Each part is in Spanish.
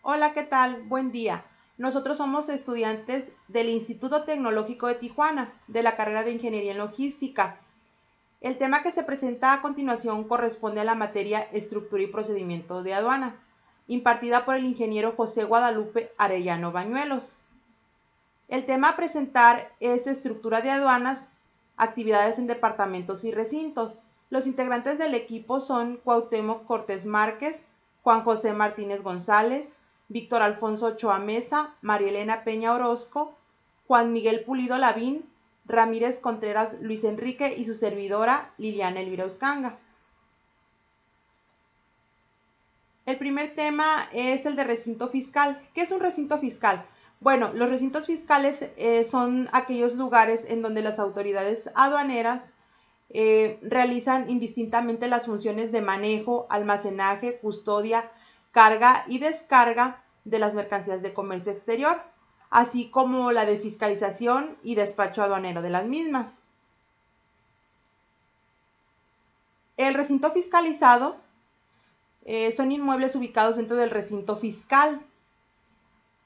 Hola, ¿qué tal? Buen día. Nosotros somos estudiantes del Instituto Tecnológico de Tijuana, de la carrera de Ingeniería en Logística. El tema que se presenta a continuación corresponde a la materia Estructura y Procedimiento de Aduana, impartida por el ingeniero José Guadalupe Arellano Bañuelos. El tema a presentar es Estructura de Aduanas, actividades en departamentos y recintos. Los integrantes del equipo son Cuauhtémoc Cortés Márquez, Juan José Martínez González, Víctor Alfonso Ochoa Mesa, María Elena Peña Orozco, Juan Miguel Pulido Lavín, Ramírez Contreras Luis Enrique y su servidora Liliana Elvira Uscanga. El primer tema es el de recinto fiscal. ¿Qué es un recinto fiscal? Bueno, los recintos fiscales son aquellos lugares en donde las autoridades aduaneras realizan indistintamente las funciones de manejo, almacenaje, custodia, carga y descarga de las mercancías de comercio exterior, así como la de fiscalización y despacho aduanero de las mismas. El recinto fiscalizado son inmuebles ubicados dentro del recinto fiscal,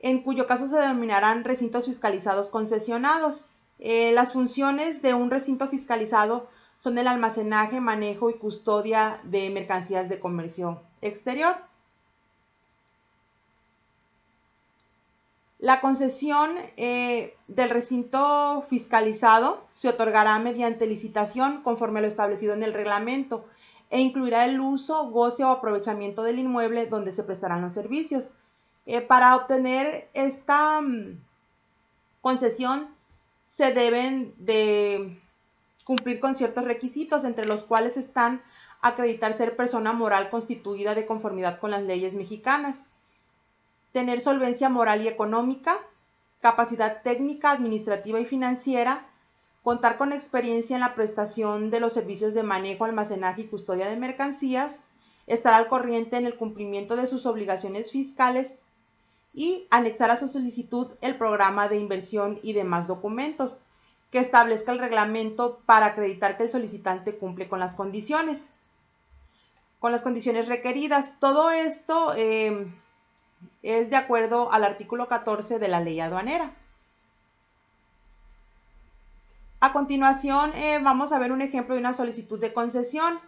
en cuyo caso se denominarán recintos fiscalizados concesionados. Las funciones de un recinto fiscalizado son el almacenaje, manejo y custodia de mercancías de comercio exterior. La concesión del recinto fiscalizado se otorgará mediante licitación conforme a lo establecido en el reglamento e incluirá el uso, goce o aprovechamiento del inmueble donde se prestarán los servicios. Para obtener esta concesión se deben de cumplir con ciertos requisitos, entre los cuales están acreditar ser persona moral constituida de conformidad con las leyes mexicanas, tener solvencia moral y económica, capacidad técnica, administrativa y financiera, contar con experiencia en la prestación de los servicios de manejo, almacenaje y custodia de mercancías, estar al corriente en el cumplimiento de sus obligaciones fiscales y anexar a su solicitud el programa de inversión y demás documentos que establezca el reglamento para acreditar que el solicitante cumple con las condiciones requeridas. Todo esto es de acuerdo al artículo 14 de la ley aduanera. A continuación vamos a ver un ejemplo de una solicitud de concesión.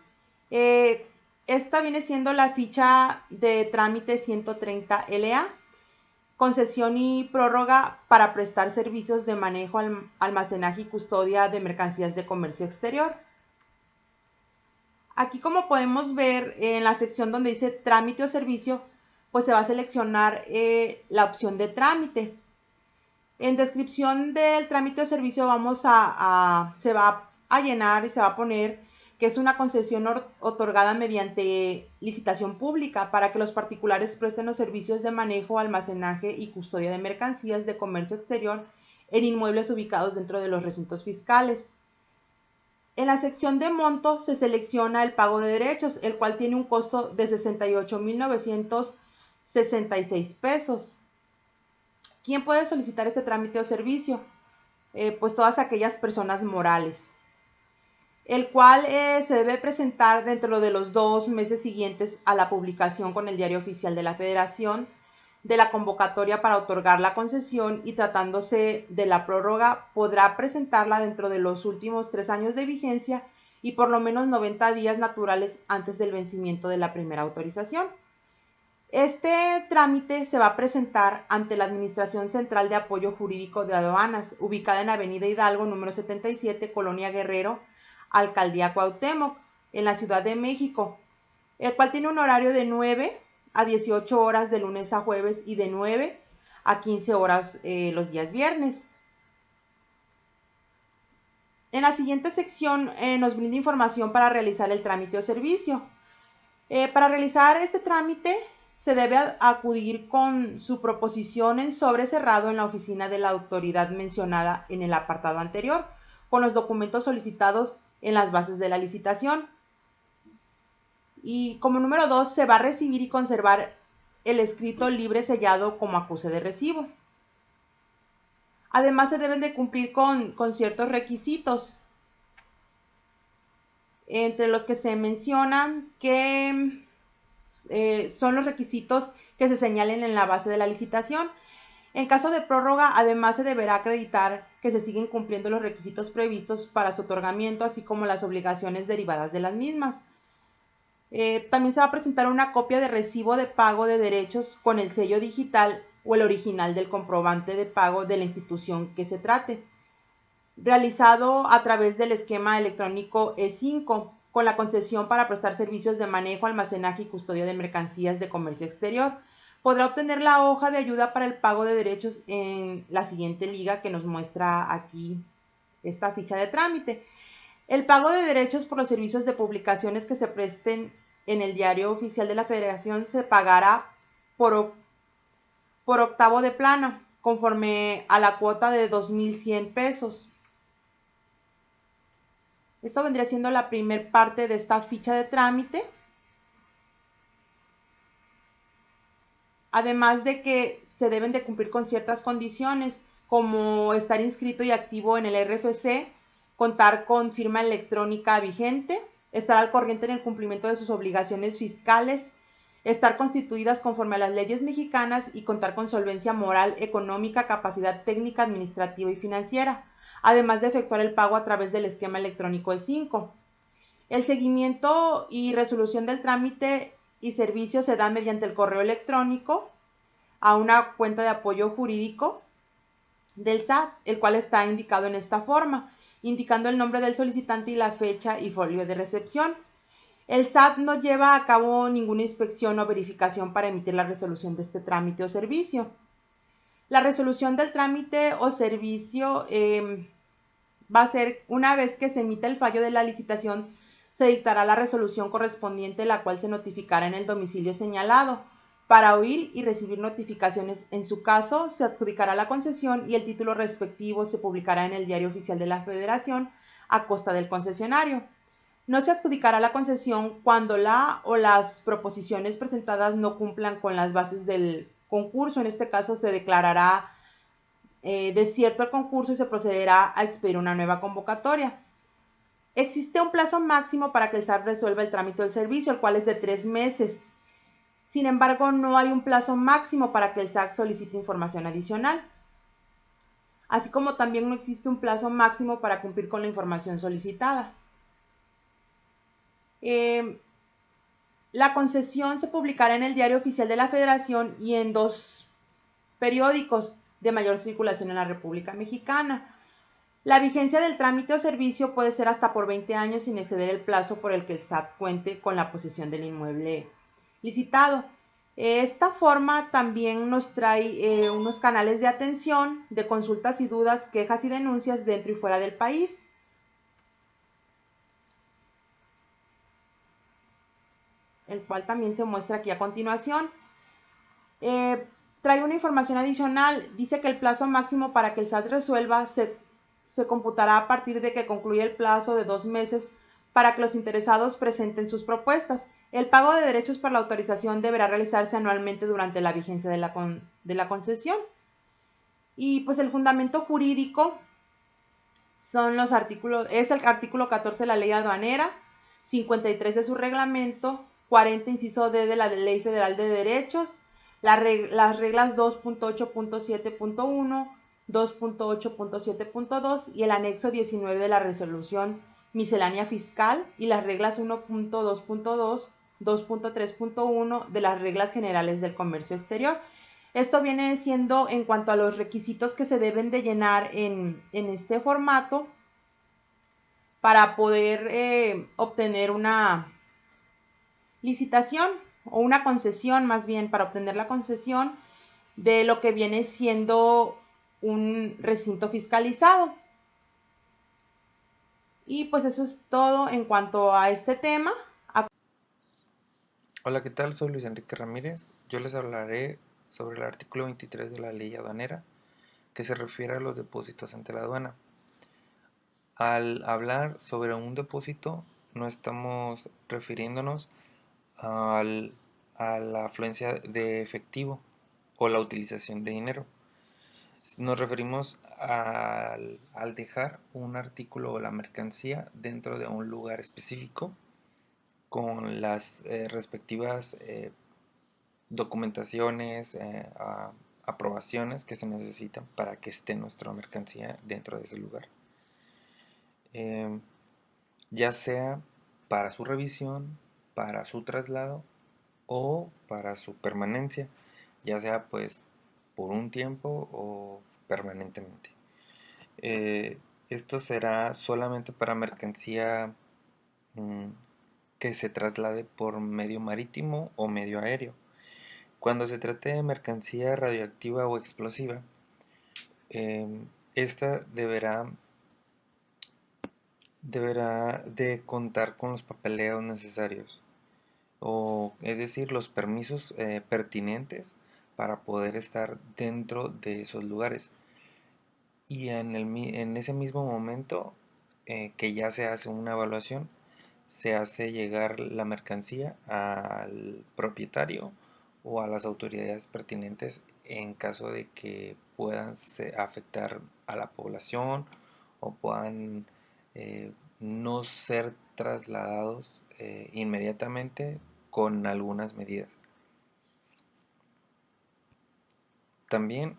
Esta viene siendo la ficha de trámite 130 LA, concesión y prórroga para prestar servicios de manejo, almacenaje y custodia de mercancías de comercio exterior. Aquí, como podemos ver en la sección donde dice trámite o servicio, pues se va a seleccionar la opción de trámite. En descripción del trámite o servicio se va a llenar y se va a poner que es una concesión otorgada mediante licitación pública para que los particulares presten los servicios de manejo, almacenaje y custodia de mercancías de comercio exterior en inmuebles ubicados dentro de los recintos fiscales. En la sección de monto se selecciona el pago de derechos, el cual tiene un costo de 68,966 pesos. ¿Quién puede solicitar este trámite o servicio? Pues todas aquellas personas morales, el cual se debe presentar dentro de los 2 meses siguientes a la publicación con el Diario Oficial de la Federación de la convocatoria para otorgar la concesión, y tratándose de la prórroga podrá presentarla dentro de los últimos 3 años de vigencia y por lo menos 90 días naturales antes del vencimiento de la primera autorización. Este trámite se va a presentar ante la Administración Central de Apoyo Jurídico de Aduanas, ubicada en Avenida Hidalgo, número 77, Colonia Guerrero, Alcaldía Cuauhtémoc, en la Ciudad de México, el cual tiene un horario de 9 a 18 horas de lunes a jueves y de 9 a 15 horas los días viernes. En la siguiente sección nos brinda información para realizar el trámite o servicio. Para realizar este trámite se debe acudir con su proposición en sobre cerrado en la oficina de la autoridad mencionada en el apartado anterior, con los documentos solicitados en las bases de la licitación. Y como número 2, se va a recibir y conservar el escrito libre sellado como acuse de recibo. Además, se deben de cumplir con ciertos requisitos, entre los que se mencionan que son los requisitos que se señalen en la base de la licitación. En caso de prórroga, además se deberá acreditar que se siguen cumpliendo los requisitos previstos para su otorgamiento, así como las obligaciones derivadas de las mismas. También se va a presentar una copia de recibo de pago de derechos con el sello digital o el original del comprobante de pago de la institución que se trate, realizado a través del esquema electrónico E5, con la concesión para prestar servicios de manejo, almacenaje y custodia de mercancías de comercio exterior. Podrá obtener la hoja de ayuda para el pago de derechos en la siguiente liga que nos muestra aquí esta ficha de trámite. El pago de derechos por los servicios de publicaciones que se presten en el Diario Oficial de la Federación se pagará por octavo de plana, conforme a la cuota de 2,100 pesos. Esto vendría siendo la primer parte de esta ficha de trámite. Además de que se deben de cumplir con ciertas condiciones, como estar inscrito y activo en el RFC, contar con firma electrónica vigente, estar al corriente en el cumplimiento de sus obligaciones fiscales, estar constituidas conforme a las leyes mexicanas y contar con solvencia moral, económica, capacidad técnica, administrativa y financiera, además de efectuar el pago a través del esquema electrónico E5. El seguimiento y resolución del trámite y servicio se da mediante el correo electrónico a una cuenta de apoyo jurídico del SAT, el cual está indicado en esta forma, indicando el nombre del solicitante y la fecha y folio de recepción. El SAT no lleva a cabo ninguna inspección o verificación para emitir la resolución de este trámite o servicio. La resolución del trámite o servicio va a ser, una vez que se emita el fallo de la licitación, se dictará la resolución correspondiente, la cual se notificará en el domicilio señalado. Para oír y recibir notificaciones, en su caso, se adjudicará la concesión y el título respectivo se publicará en el Diario Oficial de la Federación a costa del concesionario. No se adjudicará la concesión cuando la o las proposiciones presentadas no cumplan con las bases del concurso. En este caso se declarará desierto el concurso y se procederá a expedir una nueva convocatoria. Existe un plazo máximo para que el SAT resuelva el trámite del servicio, el cual es de 3 meses. Sin embargo, no hay un plazo máximo para que el SAT solicite información adicional, así como también no existe un plazo máximo para cumplir con la información solicitada. La concesión se publicará en el Diario Oficial de la Federación y en 2 periódicos de mayor circulación en la República Mexicana. La vigencia del trámite o servicio puede ser hasta por 20 años sin exceder el plazo por el que el SAT cuente con la posesión del inmueble licitado. Esta forma también nos trae unos canales de atención, de consultas y dudas, quejas y denuncias dentro y fuera del país. El cual también se muestra aquí a continuación. Trae una información adicional. Dice que el plazo máximo para que el SAT resuelva se computará a partir de que concluya el plazo de 2 meses para que los interesados presenten sus propuestas. El pago de derechos por la autorización deberá realizarse anualmente durante la vigencia de la concesión. Y pues el fundamento jurídico son los artículos, es el artículo 14 de la ley aduanera, 53 de su reglamento, 40 inciso D de la Ley Federal de Derechos, las reglas 2.8.7.1, 2.8.7.2 y el anexo 19 de la resolución miscelánea fiscal y las reglas 1.2.2, 2.3.1 de las reglas generales del comercio exterior. Esto viene siendo en cuanto a los requisitos que se deben de llenar en este formato para poder obtener una licitación o una concesión, más bien para obtener la concesión de lo que viene siendo un recinto fiscalizado. Y pues eso es todo en cuanto a este tema. Hola, ¿qué tal? Soy Luis Enrique Ramírez. Yo les hablaré sobre el artículo 23 de la ley aduanera, que se refiere a los depósitos ante la aduana. Al hablar sobre un depósito, no estamos refiriéndonos a la afluencia de efectivo o la utilización de dinero. Nos referimos al dejar un artículo o la mercancía dentro de un lugar específico con las respectivas documentaciones, aprobaciones que se necesitan para que esté nuestra mercancía dentro de ese lugar. Ya sea para su revisión, para su traslado o para su permanencia, ya sea pues por un tiempo o permanentemente. Esto será solamente para mercancía que se traslade por medio marítimo o medio aéreo. Cuando se trate de mercancía radioactiva o explosiva, esta deberá de contar con los papeleos necesarios, o es decir, los permisos pertinentes para poder estar dentro de esos lugares. Y en ese mismo momento que ya se hace una evaluación, se hace llegar la mercancía al propietario o a las autoridades pertinentes en caso de que puedan afectar a la población o puedan no ser trasladados inmediatamente con algunas medidas. También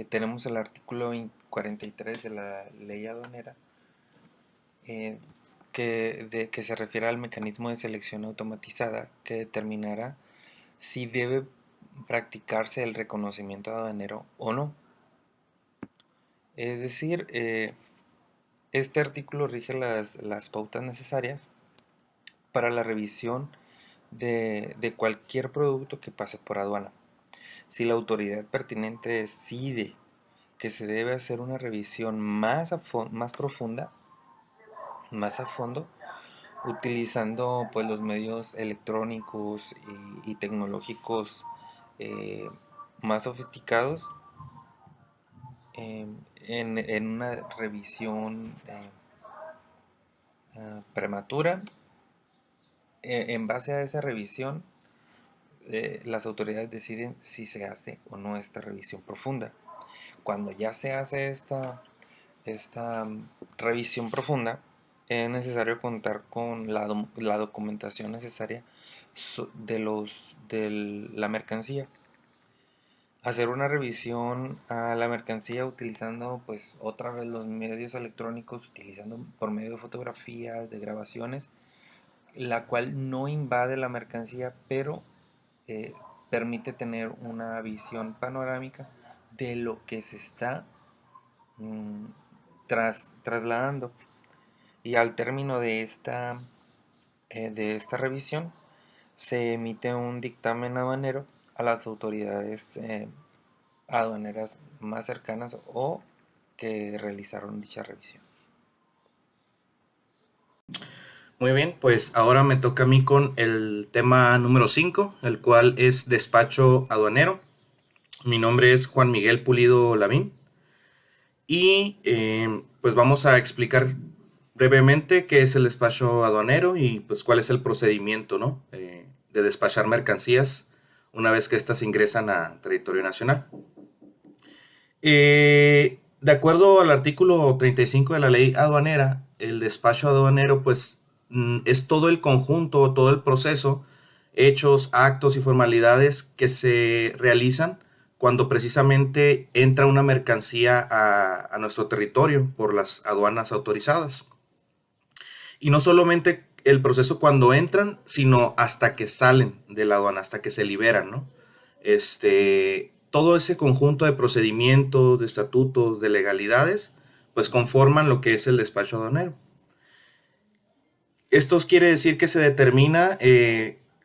tenemos el artículo 43 de la ley aduanera que se refiere al mecanismo de selección automatizada que determinará si debe practicarse el reconocimiento aduanero o no. Es decir, este artículo rige las pautas necesarias para la revisión de cualquier producto que pase por aduana. Si la autoridad pertinente decide que se debe hacer una revisión más profunda, más a fondo, utilizando pues los medios electrónicos y tecnológicos más sofisticados, en una revisión prematura. En base a esa revisión, las autoridades deciden si se hace o no esta revisión profunda. Cuando ya se hace esta revisión profunda, es necesario contar con la documentación necesaria de la mercancía. Hacer una revisión a la mercancía utilizando pues otra vez los medios electrónicos, utilizando por medio de fotografías, de grabaciones, la cual no invade la mercancía, pero permite tener una visión panorámica de lo que se está trasladando. Y al término de esta revisión se emite un dictamen aduanero a las autoridades aduaneras más cercanas o que realizaron dicha revisión. Muy bien, pues ahora me toca a mí con el tema número 5, el cual es despacho aduanero. Mi nombre es Juan Miguel Pulido Lavín y pues vamos a explicar brevemente qué es el despacho aduanero y pues cuál es el procedimiento, ¿no? De despachar mercancías una vez que éstas ingresan a territorio nacional. De acuerdo al artículo 35 de la ley aduanera, el despacho aduanero pues es todo el conjunto, todo el proceso, hechos, actos y formalidades que se realizan cuando precisamente entra una mercancía a nuestro territorio por las aduanas autorizadas. Y no solamente el proceso cuando entran, sino hasta que salen de la aduana, hasta que se liberan, ¿no? Todo ese conjunto de procedimientos, de estatutos, de legalidades, pues conforman lo que es el despacho aduanero. Esto quiere decir que se determina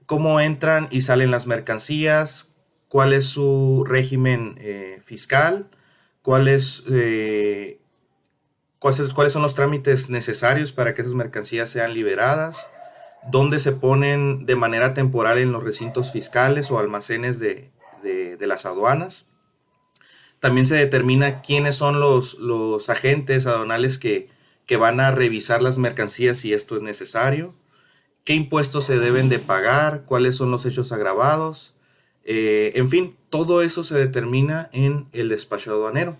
cómo entran y salen las mercancías, cuál es su régimen fiscal, cuáles son los trámites necesarios para que esas mercancías sean liberadas, dónde se ponen de manera temporal en los recintos fiscales o almacenes de las aduanas. También se determina quiénes son los agentes aduanales que van a revisar las mercancías si esto es necesario, qué impuestos se deben de pagar, cuáles son los hechos agravados, en fin, todo eso se determina en el despacho aduanero.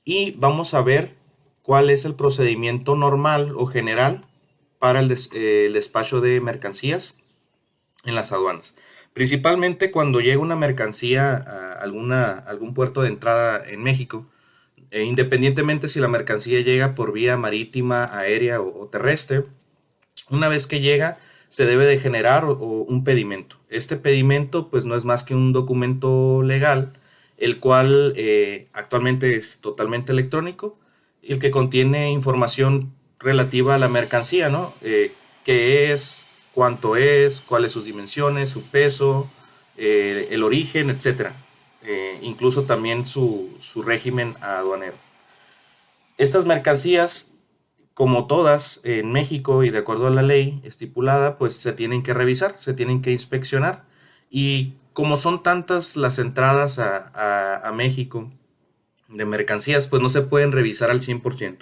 Y vamos a ver cuál es el procedimiento normal o general para el despacho de mercancías en las aduanas. Principalmente cuando llega una mercancía a algún puerto de entrada en México, independientemente si la mercancía llega por vía marítima, aérea o terrestre, una vez que llega se debe de generar un pedimento. Este pedimento pues no es más que un documento legal, el cual actualmente es totalmente electrónico, y el que contiene información relativa a la mercancía, ¿no? Qué es, cuánto es, cuáles sus dimensiones, su peso, el origen, etcétera. Incluso también su régimen aduanero. Estas mercancías, como todas en México y de acuerdo a la ley estipulada, pues se tienen que revisar, se tienen que inspeccionar, y como son tantas las entradas a México de mercancías, pues no se pueden revisar al 100%.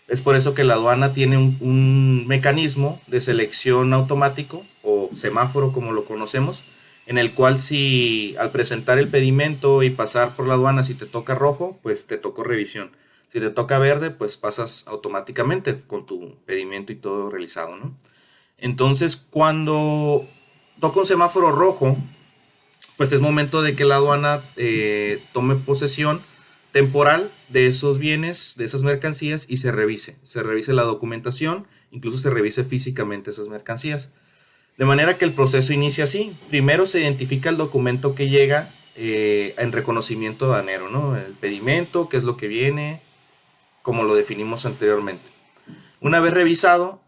Es por eso que la aduana tiene un mecanismo de selección automático o semáforo, como lo conocemos, en el cual si al presentar el pedimento y pasar por la aduana, si te toca rojo, pues te tocó revisión. Si te toca verde, pues pasas automáticamente con tu pedimento y todo realizado, ¿no? Entonces, cuando toca un semáforo rojo, pues es momento de que la aduana tome posesión temporal de esos bienes, de esas mercancías, y se revise la documentación, incluso se revise físicamente esas mercancías. De manera que el proceso inicia así. Primero se identifica el documento que llega en reconocimiento aduanero, ¿no? El pedimento, qué es lo que viene, como lo definimos anteriormente. Una vez revisado,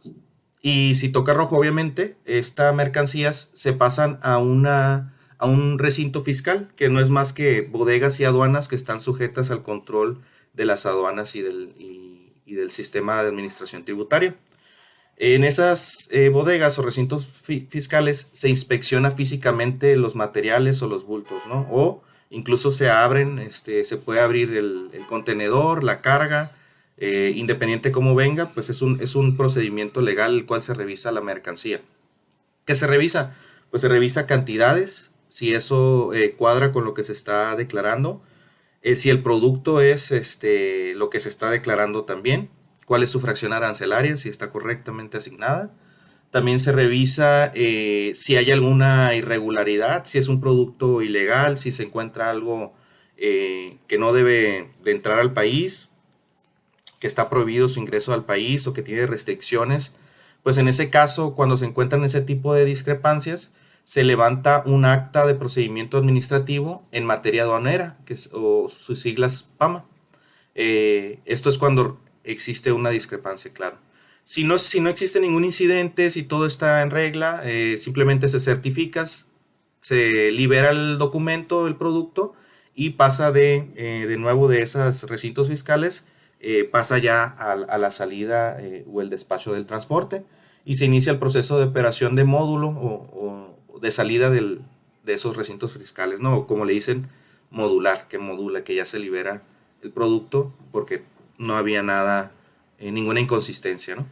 y si toca rojo, obviamente, estas mercancías se pasan a un recinto fiscal, que no es más que bodegas y aduanas que están sujetas al control de las aduanas y del sistema de administración tributaria. En esas bodegas o recintos fiscales se inspecciona físicamente los materiales o los bultos, ¿no? O incluso se abren, se puede abrir el contenedor, la carga, independiente cómo venga, pues es un procedimiento legal el cual se revisa la mercancía. ¿Qué se revisa? Pues se revisa cantidades, si eso cuadra con lo que se está declarando, si el producto es lo que se está declarando también, cuál es su fracción arancelaria, si está correctamente asignada. También se revisa si hay alguna irregularidad, si es un producto ilegal, si se encuentra algo que no debe de entrar al país, que está prohibido su ingreso al país o que tiene restricciones. Pues en ese caso, cuando se encuentran ese tipo de discrepancias, se levanta un acta de procedimiento administrativo en materia aduanera, o sus siglas PAMA. Esto es cuando existe una discrepancia, claro. Si no existe ningún incidente, si todo está en regla, simplemente se certifica, se libera el documento, el producto, y pasa de nuevo de esos recintos fiscales, pasa ya a la salida o el despacho del transporte, y se inicia el proceso de operación de módulo o de salida de esos recintos fiscales, ¿no? O como le dicen, modular, que modula, que ya se libera el producto porque no había nada, ninguna inconsistencia, ¿no?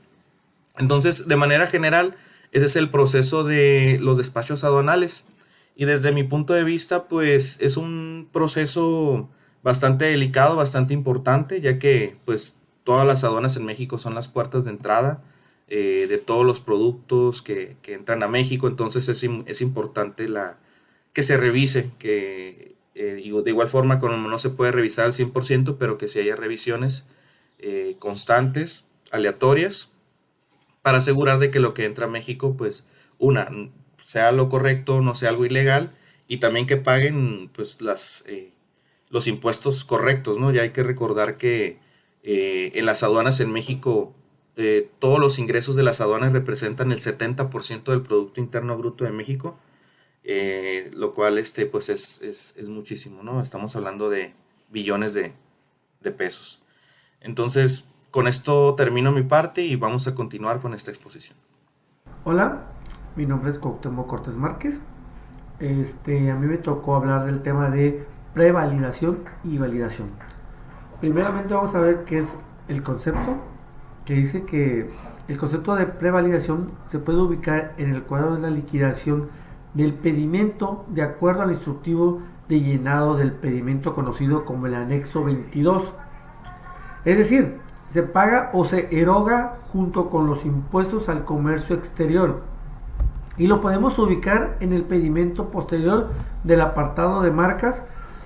Entonces, de manera general, ese es el proceso de los despachos aduanales. Y desde mi punto de vista, pues es un proceso bastante delicado, bastante importante, ya que pues todas las aduanas en México son las puertas de entrada de todos los productos que entran a México. Entonces es importante que se revise, que de igual forma como no se puede revisar al 100%, pero que sí haya revisiones constantes, aleatorias, para asegurar de que lo que entra a México, pues, sea lo correcto, no sea algo ilegal, y también que paguen, pues, los impuestos correctos, ¿no? Ya hay que recordar que en las aduanas en México, todos los ingresos de las aduanas representan el 70% del Producto Interno Bruto de México, lo cual, pues, es muchísimo, ¿no? Estamos hablando de billones de pesos. Entonces, con esto termino mi parte y vamos a continuar con esta exposición. Hola, mi nombre es Cuauhtémoc Cortés Márquez. A mí me tocó hablar del tema de prevalidación y validación. Primeramente vamos a ver qué es el concepto, que dice que el concepto de prevalidación se puede ubicar en el cuadro de la liquidación del pedimento de acuerdo al instructivo de llenado del pedimento conocido como el anexo 22. Es decir, se paga o se eroga junto con los impuestos al comercio exterior, y lo podemos ubicar en el pedimento posterior del apartado de marcas,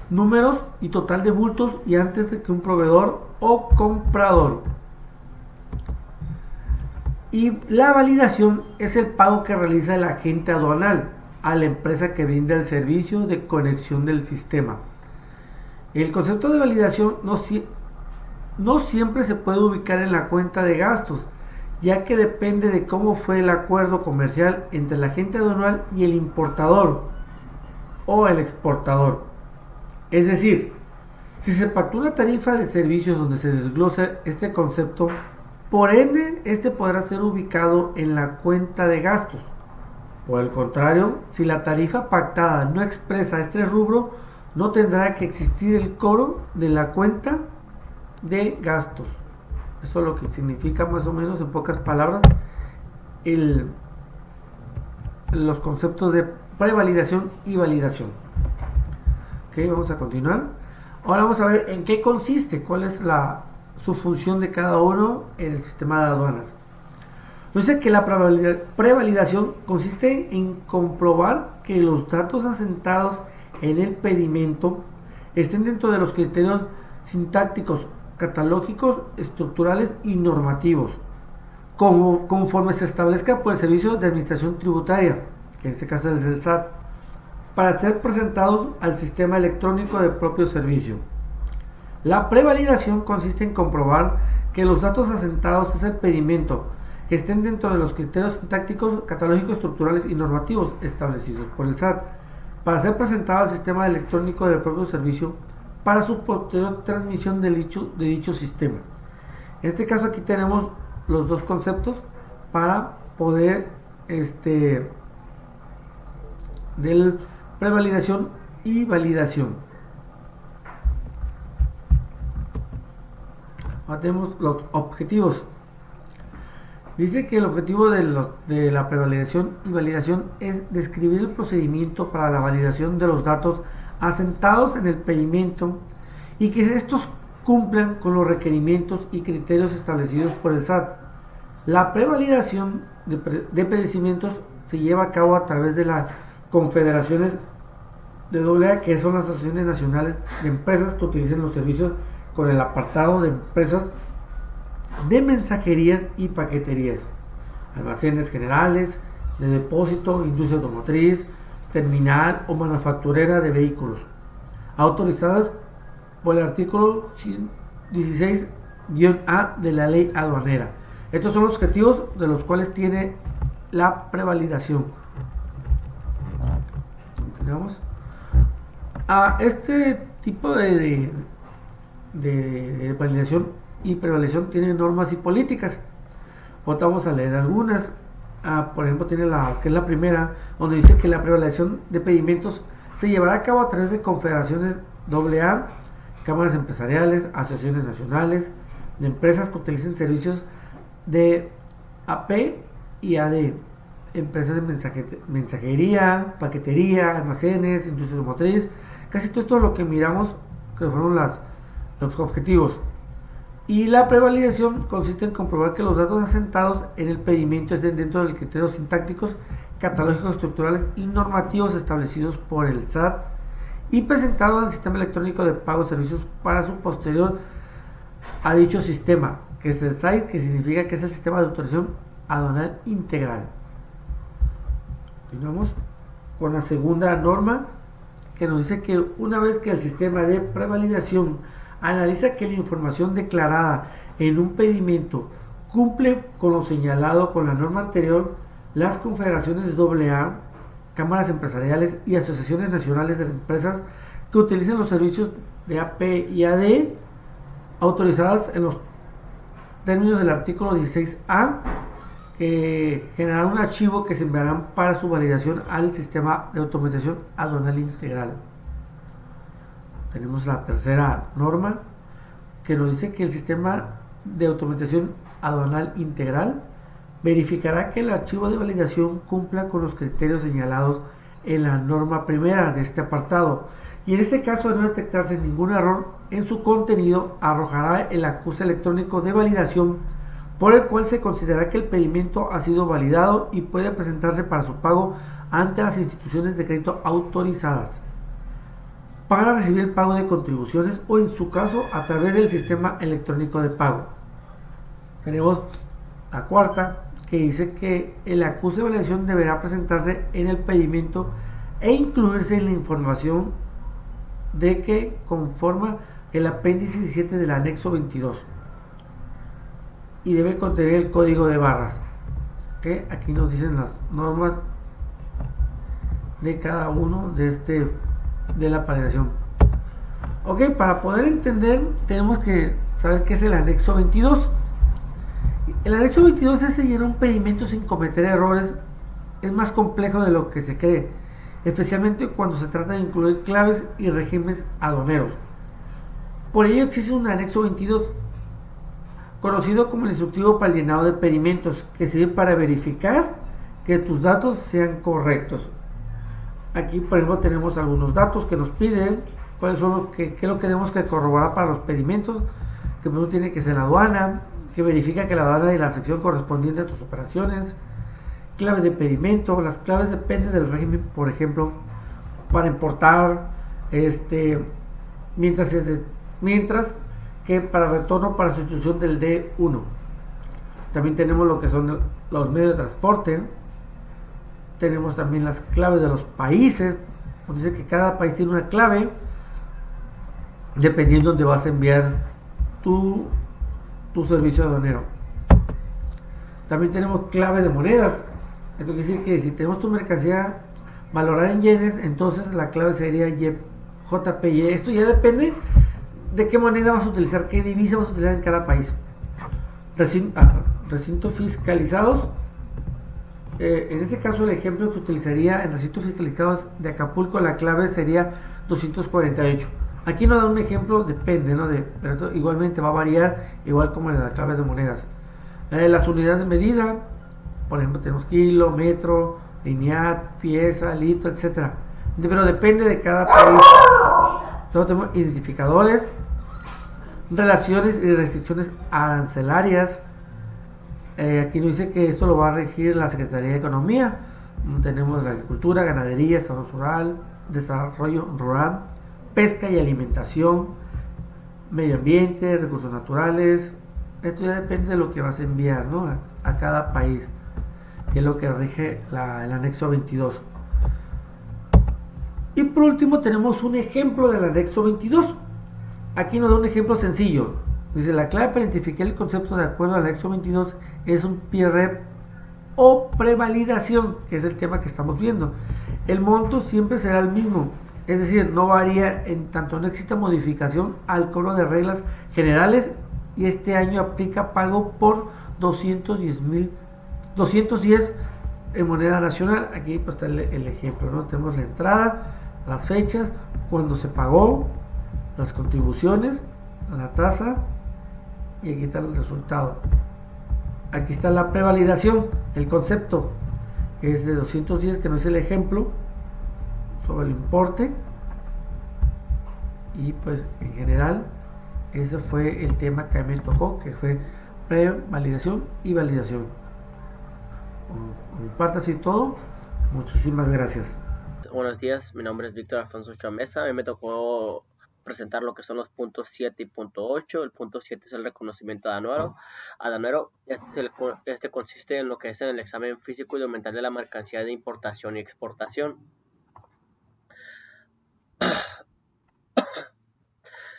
números y total de bultos, y antes de que un proveedor o comprador. Y la validación es el pago que realiza el agente aduanal a la empresa que brinda el servicio de conexión del sistema. El concepto de validación no siempre se puede ubicar en la cuenta de gastos, ya que depende de cómo fue el acuerdo comercial entre el agente aduanal y el importador o el exportador. Es decir, si se pactó una tarifa de servicios donde se desglosa este concepto, por ende, este podrá ser ubicado en la cuenta de gastos. Por el contrario, si la tarifa pactada no expresa este rubro, no tendrá que existir el cobro de la cuenta de gastos. Eso es lo que significa más o menos, en pocas palabras, los conceptos de prevalidación y validación. Ok, vamos a continuar. Ahora vamos a ver en qué consiste, cuál es su función de cada uno en el sistema de aduanas. Dice que la prevalidación consiste en comprobar que los datos asentados en el pedimento estén dentro de los criterios sintácticos, catalógicos, estructurales y normativos, conforme se establezca por el Servicio de Administración Tributaria, que en este caso es el SAT, para ser presentados al sistema electrónico del propio servicio. La prevalidación consiste en comprobar que los datos asentados en el pedimento estén dentro de los criterios sintácticos, catalógicos, estructurales y normativos establecidos por el SAT, para ser presentado al sistema electrónico del propio servicio para su posterior transmisión de dicho sistema. En este caso aquí tenemos los dos conceptos para poder del prevalidación y validación. Ahora tenemos los objetivos. Dice que el objetivo de la prevalidación y validación es describir el procedimiento para la validación de los datos asentados en el pedimento y que estos cumplan con los requerimientos y criterios establecidos por el SAT. La prevalidación de pedimientos se lleva a cabo a través de las confederaciones de AA, que son las asociaciones nacionales de empresas que utilicen los servicios con el apartado de empresas de mensajerías y paqueterías, almacenes generales, de depósito, industria automotriz, terminal o manufacturera de vehículos, autorizadas por el artículo 16-A de la ley aduanera. Estos son los objetivos de los cuales tiene la prevalidación. Continuamos. A este tipo de validación y prevalidación tiene normas y políticas. Ahora vamos a leer algunas. Por ejemplo, tiene que es la primera, donde dice que la prevalidación de pedimientos se llevará a cabo a través de confederaciones AA, cámaras empresariales, asociaciones nacionales de empresas que utilicen servicios de AP y AD, empresas de mensajería, paquetería, almacenes, industria automotriz. Casi todo esto es lo que miramos que fueron los objetivos. Y la prevalidación consiste en comprobar que los datos asentados en el pedimento estén dentro de los criterios sintácticos, catalógicos, estructurales y normativos establecidos por el SAT y presentados al sistema electrónico de pago de servicios para su posterior a dicho sistema, que es el SAID, que significa que es el sistema de autorización aduanal integral. Continuamos con la segunda norma, que nos dice que una vez que el sistema de prevalidación analiza que la información declarada en un pedimento cumple con lo señalado con la norma anterior, las confederaciones AA, cámaras empresariales y asociaciones nacionales de empresas que utilicen los servicios de AP y AD autorizadas en los términos del artículo 16A, que generarán un archivo que se enviarán para su validación al sistema de automatización aduanal integral. Tenemos la tercera norma, que nos dice que el sistema de automatización aduanal integral verificará que el archivo de validación cumpla con los criterios señalados en la norma primera de este apartado, y en este caso, de no detectarse ningún error en su contenido, arrojará el acuse electrónico de validación, por el cual se considerará que el pedimento ha sido validado y puede presentarse para su pago ante las instituciones de crédito autorizadas para recibir el pago de contribuciones o, en su caso, a través del sistema electrónico de pago. Tenemos la cuarta, que dice que el acuse de validación deberá presentarse en el pedimento e incluirse en la información de que conforma el apéndice 17 del anexo 22 y debe contener el código de barras. ¿Okay? Aquí nos dicen las normas de cada uno de la validación. Ok, para poder entender tenemos que saber qué es el anexo 22. El anexo 22 es llenar un pedimento sin cometer errores. Es más complejo de lo que se cree, especialmente cuando se trata de incluir claves y regímenes aduaneros. Por ello existe un anexo 22, conocido como el instructivo para el llenado de pedimentos, que sirve para verificar que tus datos sean correctos. Aquí, por ejemplo, tenemos algunos datos que nos piden, cuáles son qué es lo que tenemos que corroborar para los pedimentos, que primero tiene que ser la aduana, que verifica que la aduana y la sección correspondiente a tus operaciones, claves de pedimento. Las claves dependen del régimen, por ejemplo, para importar, mientras que para retorno para sustitución del D1. También tenemos lo que son los medios de transporte. Tenemos también las claves de los países. Nos dice que cada país tiene una clave dependiendo de dónde vas a enviar tu servicio aduanero. También tenemos clave de monedas. Esto quiere decir que si tenemos tu mercancía valorada en yenes, entonces la clave sería JPY. Esto ya depende de qué moneda vas a utilizar, qué divisa vas a utilizar en cada país. Recintos fiscalizados. En este caso, el ejemplo que utilizaría en recintos fiscalizados de Acapulco, la clave sería 248. Aquí nos da un ejemplo, depende, ¿no? Pero esto igualmente va a variar, igual como en la clave de monedas. Las unidades de medida, por ejemplo, tenemos kilo, metro, lineal, pieza, litro, etc. Pero depende de cada país. Entonces tenemos identificadores, relaciones y restricciones arancelarias. Aquí nos dice que esto lo va a regir la Secretaría de Economía. Tenemos la agricultura, ganadería, desarrollo rural, pesca y alimentación, medio ambiente, recursos naturales. Esto ya depende de lo que vas a enviar, ¿no? a cada país, que es lo que rige el anexo 22. Y por último tenemos un ejemplo del anexo 22. Aquí nos da un ejemplo sencillo. Dice: la clave para identificar el concepto de acuerdo al anexo 22 es un PREP o prevalidación, que es el tema que estamos viendo. El monto siempre será el mismo, es decir, no varía en tanto no exista modificación al cobro de reglas generales, y este año aplica pago por 210 en moneda nacional. Aquí pues está el ejemplo, ¿no? Tenemos la entrada, las fechas, cuando se pagó, las contribuciones, la tasa, y aquí está el resultado. Aquí está la prevalidación, el concepto, que es de 210, que no es el ejemplo, sobre el importe. Y pues en general ese fue el tema que a mí me tocó, que fue prevalidación y validación. Por mi parte así todo. Muchísimas gracias. Buenos días, mi nombre es Víctor Alfonso Chamesa. A mí me tocó presentar lo que son los puntos 7 y punto 8. El punto 7 es el reconocimiento aduanero. Este consiste en lo que es en el examen físico y documental de la mercancía de importación y exportación.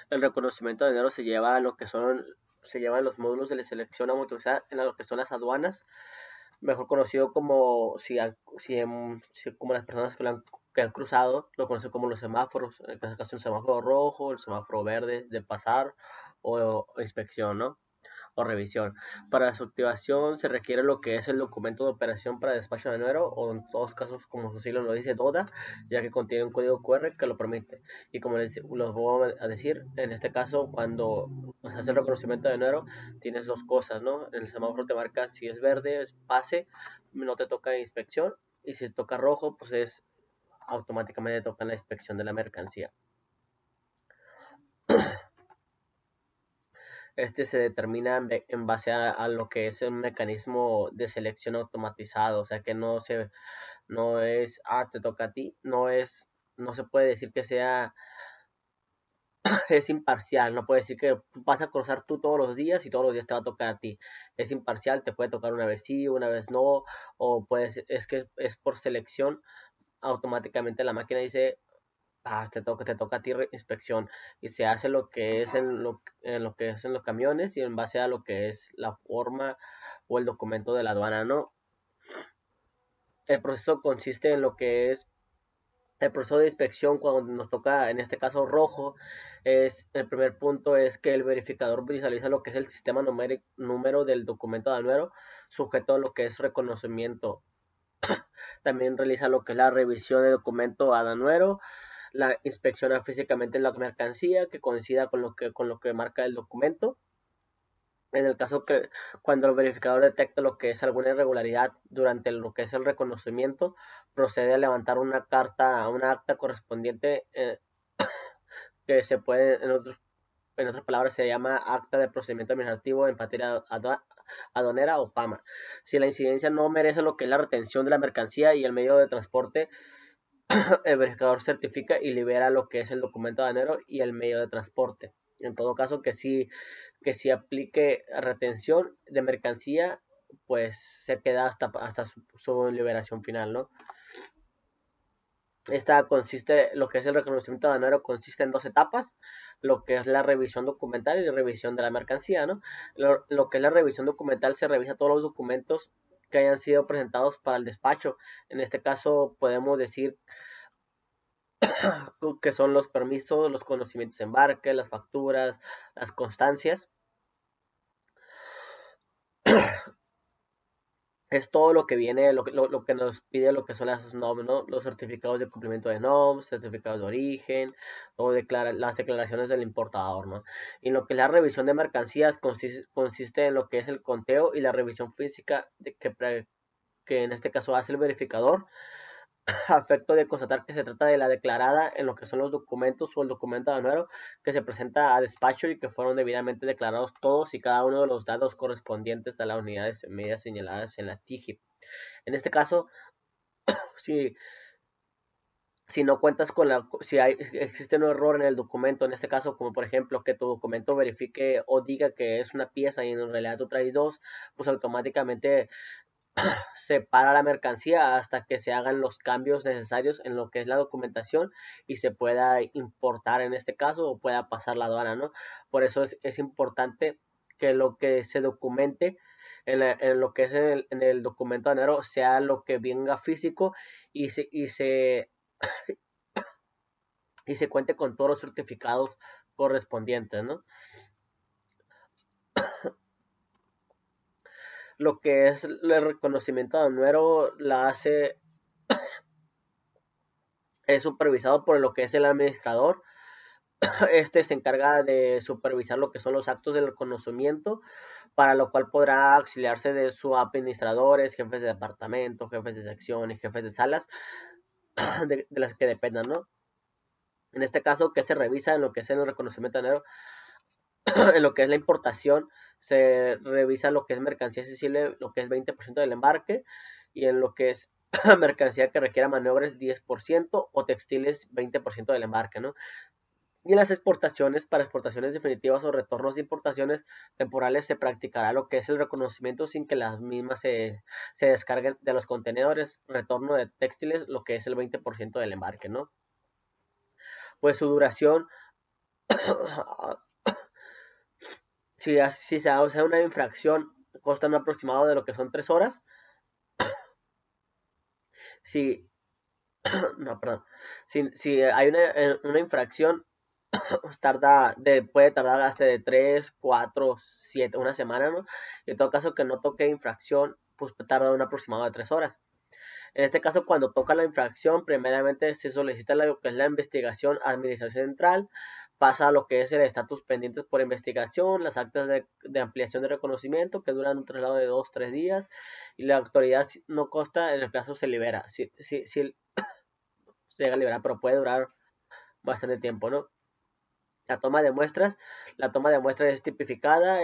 El reconocimiento aduanero se lleva en los módulos de la selección autorizada en lo que son las aduanas, mejor conocido como como las personas que han cruzado lo conocen como los semáforos. En este caso el semáforo rojo, el semáforo verde de pasar o inspección, ¿no? O revisión. Para su activación se requiere lo que es el documento de operación para despacho aduanero, o en todos casos, como su siglo lo dice, DODA, ya que contiene un código QR que lo permite. Y como les voy a decir, en este caso, cuando se hace el reconocimiento aduanero, tienes dos cosas, ¿no? En el semáforo te marca si es verde, es pase, no te toca inspección, y si toca rojo, pues automáticamente toca la inspección de la mercancía. se determina en base a lo que es un mecanismo de selección automatizado, o sea que no es, te toca a ti, no se puede decir que es imparcial, no puede decir que vas a cruzar tú todos los días y todos los días te va a tocar a ti. Es imparcial, te puede tocar una vez sí, una vez no, o es que es por selección, automáticamente la máquina dice, te toca a ti inspección, y se hace lo que es en lo que es en los camiones y en base a lo que es la forma o el documento de la aduana, ¿no? El proceso consiste en lo que es el proceso de inspección. Cuando nos toca, en este caso rojo, el primer punto es que el verificador visualiza lo que es el sistema número del documento aduanero sujeto a lo que es reconocimiento. También realiza lo que es la revisión del documento aduanero, la inspecciona físicamente la mercancía que coincida con lo que marca el documento. En el caso que cuando el verificador detecta lo que es alguna irregularidad durante lo que es el reconocimiento, procede a levantar una acta correspondiente, que se puede, en otras palabras, se llama acta de procedimiento administrativo en materia aduanera o PAMA. Si la incidencia no merece lo que es la retención de la mercancía y el medio de transporte, el verificador certifica y libera lo que es el documento aduanero y el medio de transporte. En todo caso, que si aplique retención de mercancía, pues se queda hasta su liberación final, ¿no? Lo que es el reconocimiento aduanero consiste en 2 etapas, lo que es la revisión documental y la revisión de la mercancía, ¿no? Lo que es la revisión documental, se revisa todos los documentos que hayan sido presentados para el despacho. En este caso podemos decir que son los permisos, los conocimientos de embarque, las facturas, las constancias. Es todo lo que viene, lo que nos pide lo que son las NOM, ¿no? Los certificados de cumplimiento de NOM, certificados de origen, o las declaraciones del importador, ¿no? Y lo que es la revisión de mercancías consiste en lo que es el conteo y la revisión física que en este caso hace el verificador, a efecto de constatar que se trata de la declarada en lo que son los documentos o el documento aduanero que se presenta a despacho y que fueron debidamente declarados todos y cada uno de los datos correspondientes a las unidades medidas señaladas en la TIGIP. En este caso, si no cuentas si existe un error en el documento, en este caso, como por ejemplo que tu documento verifique o diga que es una pieza y en realidad tú traes 2, pues automáticamente se para la mercancía hasta que se hagan los cambios necesarios en lo que es la documentación y se pueda importar en este caso o pueda pasar la aduana, ¿no? Por eso es importante que lo que se documente en lo que es en el documento aduanero sea lo que venga físico y se cuente con todos los certificados correspondientes, ¿no? Lo que es el reconocimiento aduanero es supervisado por lo que es el administrador. Se encarga de supervisar lo que son los actos del reconocimiento, para lo cual podrá auxiliarse de sus administradores, jefes de departamento, jefes de sección y jefes de salas de las que dependan, ¿no? En este caso, ¿qué se revisa en lo que es el reconocimiento aduanero? En lo que es la importación, se revisa lo que es mercancía accesible, lo que es 20% del embarque, y en lo que es mercancía que requiera maniobras 10% o textiles 20% del embarque, ¿no? Y en las exportaciones, para exportaciones definitivas o retornos de importaciones temporales, se practicará lo que es el reconocimiento sin que las mismas se descarguen de los contenedores. Retorno de textiles, lo que es el 20% del embarque, ¿no? Pues su duración, si se hace una infracción, consta un aproximado de lo que son 3 horas. Si, no, perdón. Si hay una infracción, puede tardar hasta de 3, 4, 7, una semana, ¿no? En todo caso que no toque infracción, pues tarda un aproximado de 3 horas. En este caso, cuando toca la infracción, primeramente se solicita lo que es la investigación a Administración Central, pasa a lo que es el estatus pendientes por investigación, las actas de ampliación de reconocimiento que duran un traslado de 2, 3 días, y la autoridad, si no consta en el plazo, se libera. Si se llega a liberar, pero puede durar bastante tiempo, ¿no? La toma de muestras es tipificada,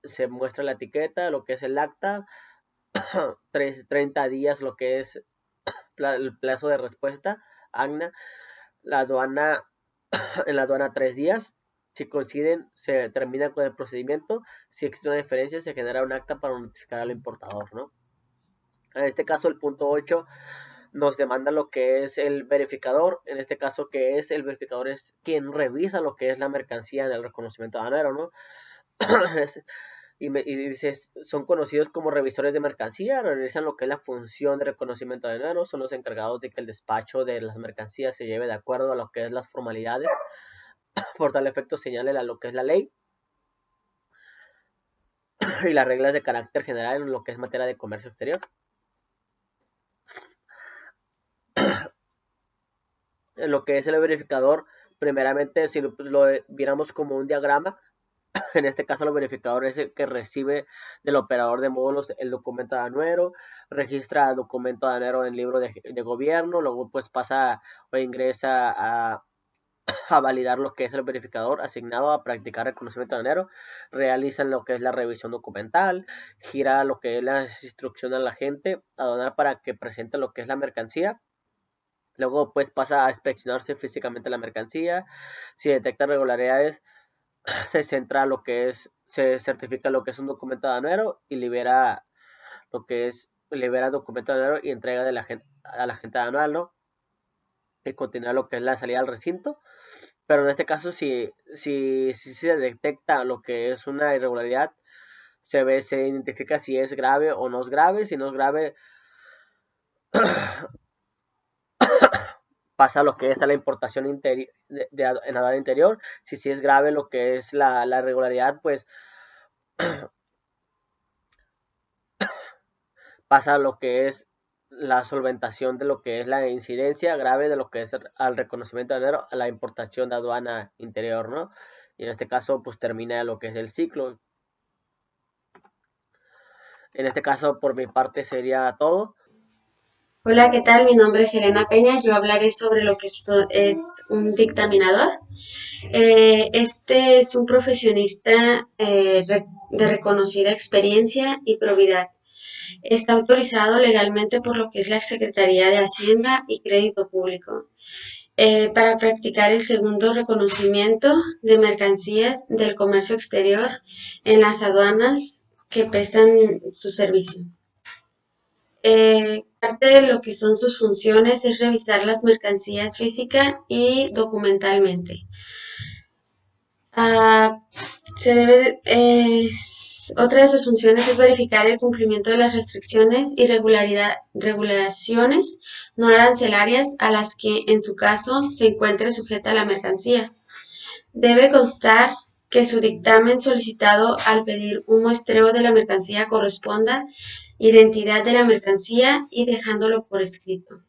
se muestra la etiqueta, lo que es el acta, 30 días lo que es el plazo de respuesta, AGNA, la aduana, en la aduana 3 días, si coinciden se termina con el procedimiento, si existe una diferencia se genera un acta para notificar al importador, ¿no? En este caso el punto 8 nos demanda lo que es el verificador, en este caso que es el verificador es quien revisa lo que es la mercancía en el reconocimiento aduanero, ¿no? y dice, son conocidos como revisores de mercancía, realizan lo que es la función de reconocimiento aduanero, son los encargados de que el despacho de las mercancías se lleve de acuerdo a lo que es las formalidades, por tal efecto señalen a lo que es la ley y las reglas de carácter general en lo que es materia de comercio exterior. En lo que es el verificador, primeramente, si lo viéramos como un diagrama, en este caso el verificador es el que recibe del operador de módulos el documento aduanero, registra el documento aduanero en el libro de gobierno, luego pues pasa o ingresa a validar lo que es el verificador asignado a practicar reconocimiento aduanero, realizan lo que es la revisión documental, gira lo que es la instrucción a la gente aduanar para que presente lo que es la mercancía. Luego pues pasa a inspeccionarse físicamente la mercancía, si detecta irregularidades se centra lo que es, se certifica lo que es un documento aduanero y libera documento aduanero y entrega a la gente aduanal, ¿no? Y continúa lo que es la salida al recinto. Pero en este caso si se detecta lo que es una irregularidad, se identifica si es grave o no es grave, si no es grave pasa lo que es a la importación en aduana interior. Si es grave lo que es la irregularidad, pues pasa lo que es la solventación de lo que es la incidencia grave de lo que es al reconocimiento aduanero a la importación de aduana interior, ¿no? Y en este caso pues termina lo que es el ciclo. En este caso por mi parte sería todo. Hola, ¿qué tal? Mi nombre es Elena Peña. Yo hablaré sobre lo que es un dictaminador. Este es un profesionista de reconocida experiencia y probidad. Está autorizado legalmente por lo que es la Secretaría de Hacienda y Crédito Público para practicar el segundo reconocimiento de mercancías del comercio exterior en las aduanas que prestan su servicio. Parte de lo que son sus funciones es revisar las mercancías física y documentalmente. Otra de sus funciones es verificar el cumplimiento de las restricciones y regulaciones no arancelarias a las que en su caso se encuentre sujeta la mercancía. Debe constar que su dictamen solicitado al pedir un muestreo de la mercancía corresponda identidad de la mercancía y dejándolo por escrito.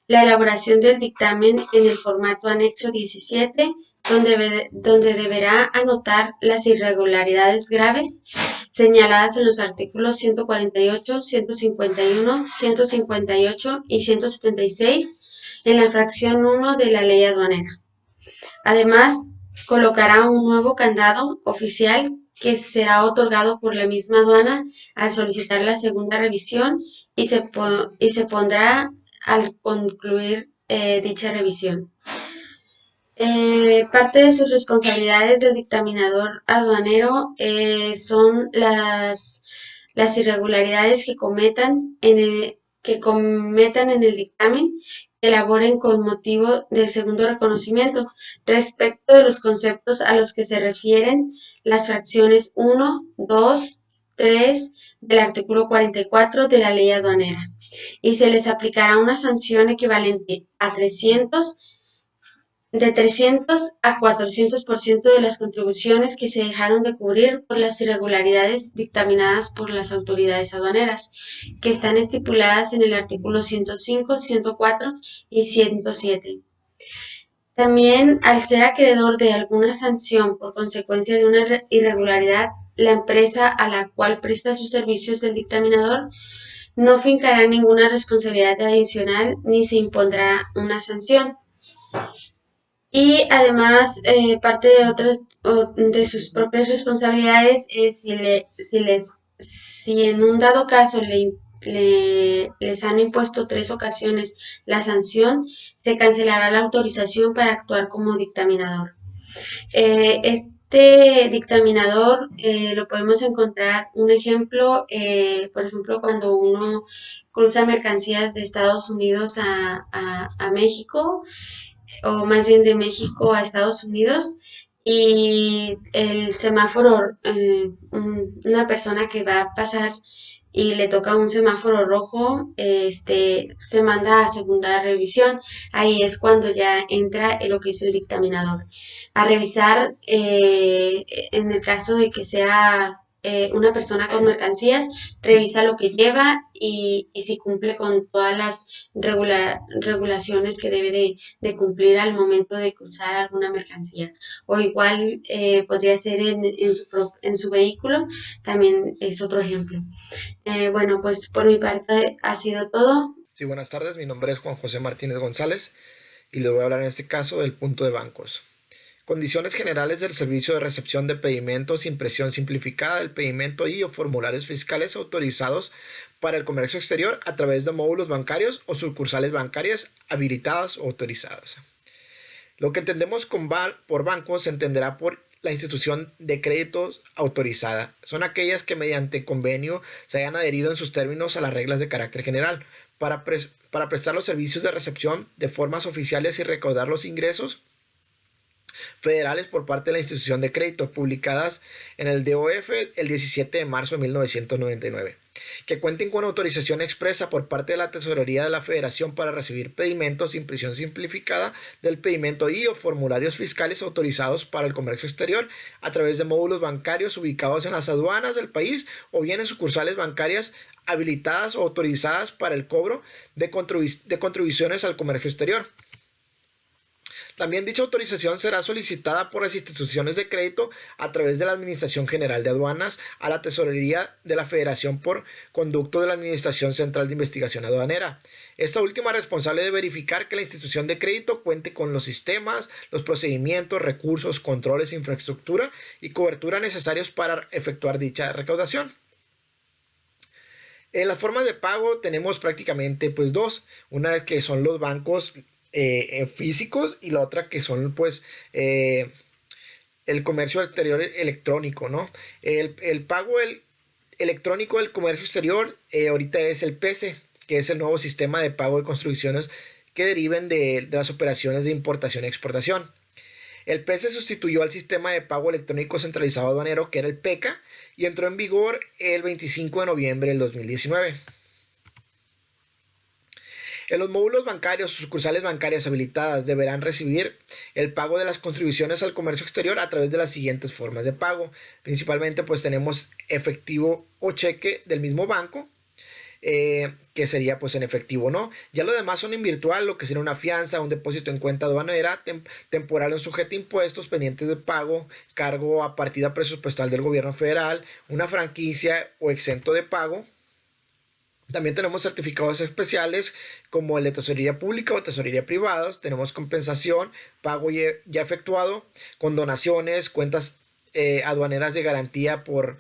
La elaboración del dictamen en el formato anexo 17, donde deberá anotar las irregularidades graves señaladas en los artículos 148, 151, 158 y 176 en la fracción 1 de la ley aduanera. Además, colocará un nuevo candado oficial que será otorgado por la misma aduana al solicitar la segunda revisión y se pondrá al concluir dicha revisión. Parte de sus responsabilidades del dictaminador aduanero son las irregularidades que cometan en el dictamen, elaboren con motivo del segundo reconocimiento respecto de los conceptos a los que se refieren las fracciones 1, 2, 3 del artículo 44 de la ley aduanera y se les aplicará una sanción equivalente a de 300 a 400% de las contribuciones que se dejaron de cubrir por las irregularidades dictaminadas por las autoridades aduaneras, que están estipuladas en el artículo 105, 104 y 107. También, al ser acreedor de alguna sanción por consecuencia de una irregularidad, la empresa a la cual presta sus servicios el dictaminador no fincará ninguna responsabilidad adicional ni se impondrá una sanción. Y además, parte de otras de sus propias responsabilidades es si en un dado caso les han impuesto 3 ocasiones la sanción, se cancelará la autorización para actuar como dictaminador. Este dictaminador lo podemos encontrar un ejemplo, por ejemplo, cuando uno cruza mercancías de Estados Unidos a México, o más bien de México a Estados Unidos, y el semáforo, una persona que va a pasar y le toca un semáforo rojo, se manda a segunda revisión. Ahí es cuando ya entra lo que es el dictaminador, a revisar, en el caso de que sea una persona con mercancías, revisa lo que lleva y si cumple con todas las regulaciones que debe de cumplir al momento de cruzar alguna mercancía. O igual podría ser en su vehículo, también es otro ejemplo. Bueno, pues por mi parte ha sido todo. Sí, buenas tardes. Mi nombre es Juan José Martínez González y les voy a hablar en este caso del punto de bancos. Condiciones generales del servicio de recepción de pedimentos, impresión simplificada del pedimento y o formularios fiscales autorizados para el comercio exterior a través de módulos bancarios o sucursales bancarias habilitadas o autorizadas. Lo que entendemos por banco se entenderá por la institución de créditos autorizada. Son aquellas que mediante convenio se hayan adherido en sus términos a las reglas de carácter general para prestar los servicios de recepción de formas oficiales y recaudar los ingresos federales por parte de la institución de crédito, publicadas en el DOF el 17 de marzo de 1999, que cuenten con autorización expresa por parte de la Tesorería de la Federación para recibir pedimentos, impresión simplificada del pedimento y o formularios fiscales autorizados para el comercio exterior a través de módulos bancarios ubicados en las aduanas del país o bien en sucursales bancarias habilitadas o autorizadas para el cobro de contribuciones al comercio exterior. También dicha autorización será solicitada por las instituciones de crédito a través de la Administración General de Aduanas a la Tesorería de la Federación por conducto de la Administración Central de Investigación Aduanera. Esta última es responsable de verificar que la institución de crédito cuente con los sistemas, los procedimientos, recursos, controles, infraestructura y cobertura necesarios para efectuar dicha recaudación. En las formas de pago tenemos prácticamente dos, una que son los bancos físicos y la otra que son el comercio exterior electrónico, ¿no? El pago electrónico del comercio exterior ahorita es el PESE, que es el nuevo sistema de pago de contribuciones que deriven de las operaciones de importación y exportación. El PESE sustituyó al sistema de pago electrónico centralizado aduanero, que era el PECA, y entró en vigor el 25 de noviembre del 2019. En los módulos bancarios o sucursales bancarias habilitadas deberán recibir el pago de las contribuciones al comercio exterior a través de las siguientes formas de pago. Principalmente tenemos efectivo o cheque del mismo banco, que sería en efectivo, ¿no? Ya lo demás son en virtual, lo que sería una fianza, un depósito en cuenta aduanera, temporal o sujeto a impuestos, pendientes de pago, cargo a partida presupuestal del gobierno federal, una franquicia o exento de pago. También tenemos certificados especiales como el de tesorería pública o tesorería privada. Tenemos compensación, pago ya efectuado, condonaciones, cuentas aduaneras de garantía por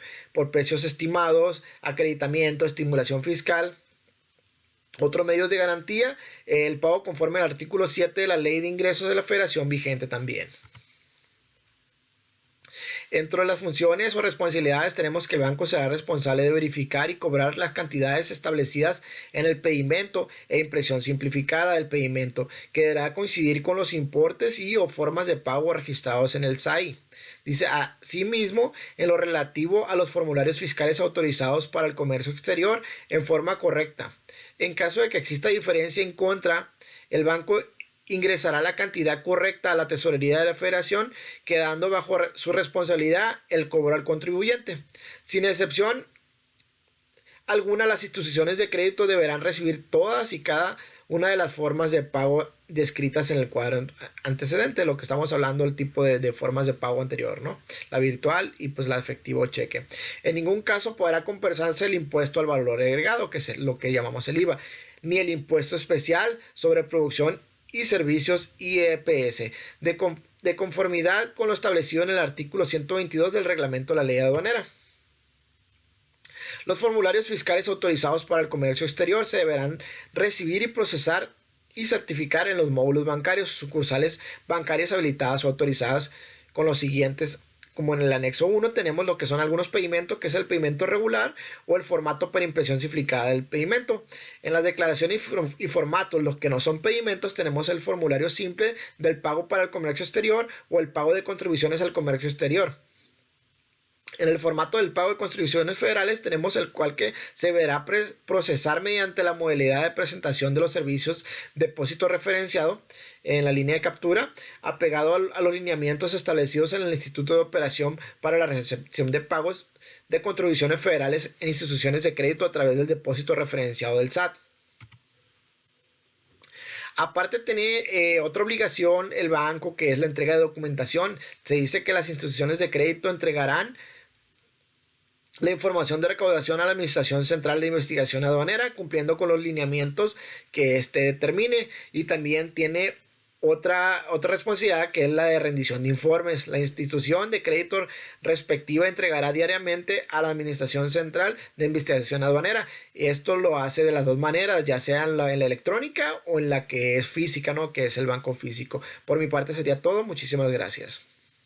precios estimados, acreditamiento, estimulación fiscal. Otros medios de garantía, el pago conforme al artículo 7 de la Ley de Ingresos de la Federación vigente también. Dentro de las funciones o responsabilidades tenemos que el banco será responsable de verificar y cobrar las cantidades establecidas en el pedimento e impresión simplificada del pedimento, que deberá coincidir con los importes y o formas de pago registrados en el SAI. Dice, asimismo, en lo relativo a los formularios fiscales autorizados para el comercio exterior en forma correcta. En caso de que exista diferencia en contra, el banco ingresará la cantidad correcta a la Tesorería de la Federación, quedando bajo su responsabilidad el cobro al contribuyente. Sin excepción alguna, las instituciones de crédito deberán recibir todas y cada una de las formas de pago descritas en el cuadro antecedente, lo que estamos hablando, el tipo de formas de pago anterior, ¿no? La virtual y la efectivo cheque. En ningún caso podrá compensarse el impuesto al valor agregado, que es lo que llamamos el IVA, ni el impuesto especial sobre producción y servicios IEPS, de conformidad con lo establecido en el artículo 122 del reglamento de la ley aduanera. Los formularios fiscales autorizados para el comercio exterior se deberán recibir y procesar y certificar en los módulos bancarios, sucursales bancarias habilitadas o autorizadas con los siguientes. Como en el anexo 1 tenemos lo que son algunos pedimentos, que es el pedimento regular o el formato para impresión cifricada del pedimento. En las declaraciones y formatos, los que no son pedimentos, tenemos el formulario simple del pago para el comercio exterior o el pago de contribuciones al comercio exterior. En el formato del pago de contribuciones federales tenemos el cual que se deberá procesar mediante la modalidad de presentación de los servicios depósito referenciado en la línea de captura, apegado a los lineamientos establecidos en el Instituto de Operación para la Recepción de Pagos de Contribuciones Federales en instituciones de crédito a través del depósito referenciado del SAT. Aparte tiene otra obligación el banco, que es la entrega de documentación. Se dice que las instituciones de crédito entregarán la información de recaudación a la Administración Central de Investigación Aduanera, cumpliendo con los lineamientos que éste determine, y también tiene otra responsabilidad, que es la de rendición de informes. La institución de crédito respectiva entregará diariamente a la Administración Central de Investigación Aduanera. Esto lo hace de las dos maneras, ya sea en la electrónica o en la que es física, ¿no? Que es el banco físico. Por mi parte sería todo. Muchísimas gracias.